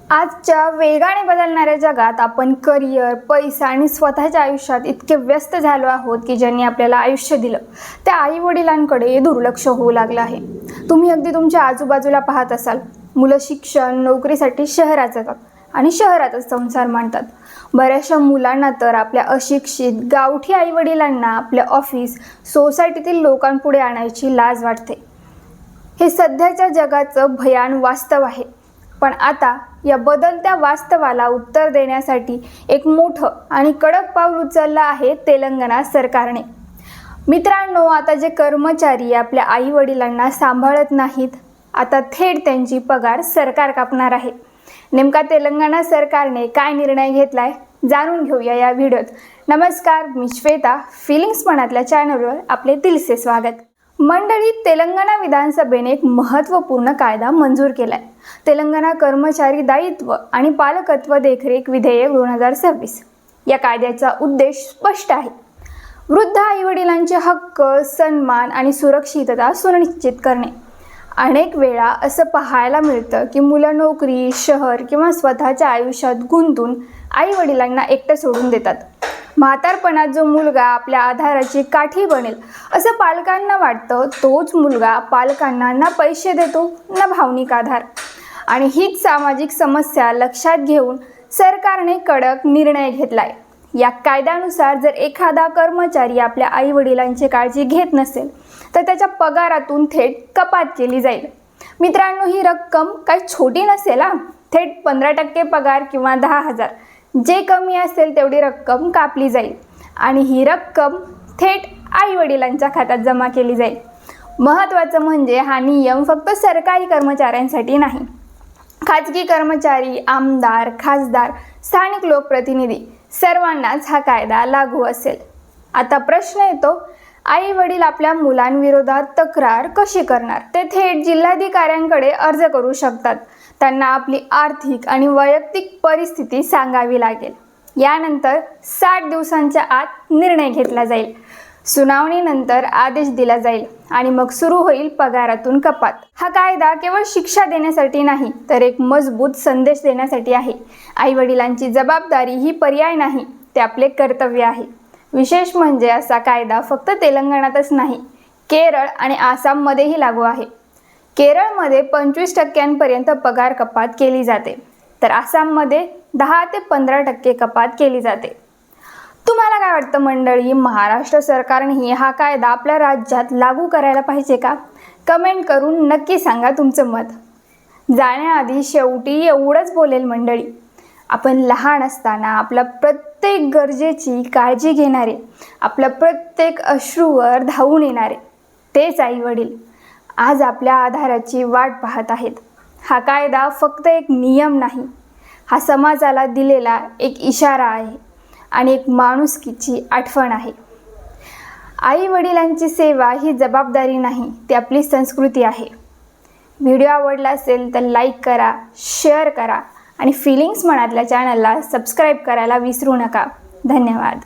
आजच्या वेगाने बदलणाऱ्या जगात आपण करिअर, पैसा आणि स्वतःच्या आयुष्यात इतके व्यस्त झालो आहोत की ज्यांनी आपल्याला आयुष्य दिलं त्या आई-वडिलांकडे दुर्लक्ष होऊ लागलं आहे। तुम्ही अगदी तुमच्या आजूबाजूला पाहत असाल, मुलं शिक्षण, नोकरीसाठी शहरात जातात आणि शहरातच संसार मांडतात। बऱ्याचशा मुलांना तर आपल्या अशिक्षित गावठी आई-वडिलांना आपल्या ऑफिस, सोसायटीतील लोकांपुढे आणायची लाज वाटते। हे सध्याच्या जगाचं भयान वास्तव आहे। पण आता या बदलत्या वास्तवाला उत्तर देण्यासाठी एक मोठं आणि कडक पाऊल उचललं आहे तेलंगणा सरकारने। मित्रांनो, आता जे कर्मचारी आपल्या आई-वडिलांना सांभाळत नाहीत, आता थेट त्यांची पगार सरकार कापणार आहे। नेमका तेलंगणा सरकारने काय निर्णय घेतलाय जाणून घेऊया या व्हिडिओत। नमस्कार, मी श्वेता, फिलिंग्स मनातल्या चॅनलवर आपले दिलसे स्वागत। मंडळी, तेलंगणा विधानसभेने एक महत्त्वपूर्ण कायदा मंजूर केलाय। तेलंगणा कर्मचारी दायित्व आणि पालकत्व देखरेख विधेयक 2026। या कायद्याचा उद्देश स्पष्ट आहे, वृद्ध आईवडिलांचे हक्क, सन्मान आणि सुरक्षितता सुनिश्चित करणे। अनेक वेळा असं पाहायला मिळतं की मुलं नोकरी, शहर किंवा स्वतःच्या आयुष्यात गुंतून आईवडिलांना एकटं सोडून देतात। म्हातारपणात जो मुलगा आपल्या आधाराची काठी बनेल असं पालकांना वाटतं, तोच मुलगा पालकांना ना पैसे देतो ना भावनिक आधार। आणि हीच सामाजिक समस्या लक्षात घेऊन सरकारने कडक निर्णय घेतलाय। या कायद्यानुसार जर एखादा कर्मचारी आपल्या आई-वडिलांची काळजी घेत नसेल तर त्याच्या पगारातून थेट कपात केली जाईल। मित्रांनो, ही रक्कम काही छोटी नसेल थेट 15% पगार किंवा 10,000, जे कमी असेल तेवढी रक्कम कापली जाईल आणि ही रक्कम थेट आई-वडिलांच्या खात्यात जमा केली जाईल। महत्त्वाचं म्हणजे हा नियम फक्त सरकारी कर्मचाऱ्यांसाठी नाही, खाजगी कर्मचारी, आमदार, खासदार, स्थानिक लोकप्रतिनिधी सर्वांनाच हा कायदा लागू असेल। आता प्रश्न येतो, आई-वडील आपल्या मुलांविरोधात तक्रार कशी करणार? ते थेट जिल्हाधिकाऱ्यांकडे अर्ज करू शकतात। त्यांना आपली आर्थिक आणि वैयक्तिक परिस्थिती सांगावी लागेल। यानंतर 60 दिवसांच्या आत निर्णय घेतला जाईल। सुनावणीनंतर आदेश दिला जाईल आणि मग सुरू होईल पगारातून कपात। हा कायदा केवळ शिक्षा देण्यासाठी नाही, तर एक मजबूत संदेश देण्यासाठी आहे। आई-वडिलांची जबाबदारी ही पर्याय नाही, ते आपले कर्तव्य आहे। विशेष म्हणजे असा कायदा फक्त तेलंगणातच नाही, केरळ आणि आसाममध्येही लागू आहे। केरळमध्ये 25% पगार कपात केली जाते, तर आसाममध्ये 10 ते 15% कपात केली जाते। तुम्हाला काय वाटतं मंडळी, महाराष्ट्र सरकारने हा कायदा आपल्या राज्यात लागू करायला पाहिजे का? कमेंट करून नक्की सांगा तुमचं मत। जाण्याआधी शेवटी एवढंच बोलेल मंडळी, आपण लहान असताना आपल्या प्रत्येक गरजेची काळजी घेणारे, आपल्या प्रत्येक अश्रूवर धावून येणारे तेच आई-वडील आज आपल्या आधाराची वाट पाहत आहेत। हा कायदा फक्त एक नियम नाही, हा समाजाला दिलेला एक इशारा आहे आणि एक माणुसकीची आठवण आहे। आई-वडिलांची सेवा ही जबाबदारी नाही, ती आपली संस्कृती आहे। व्हिडिओ आवडला असेल तर लाईक करा, शेअर करा आणि फिलिंग्स मनातल्या चॅनलला सबस्क्राईब करायला विसरू नका। धन्यवाद।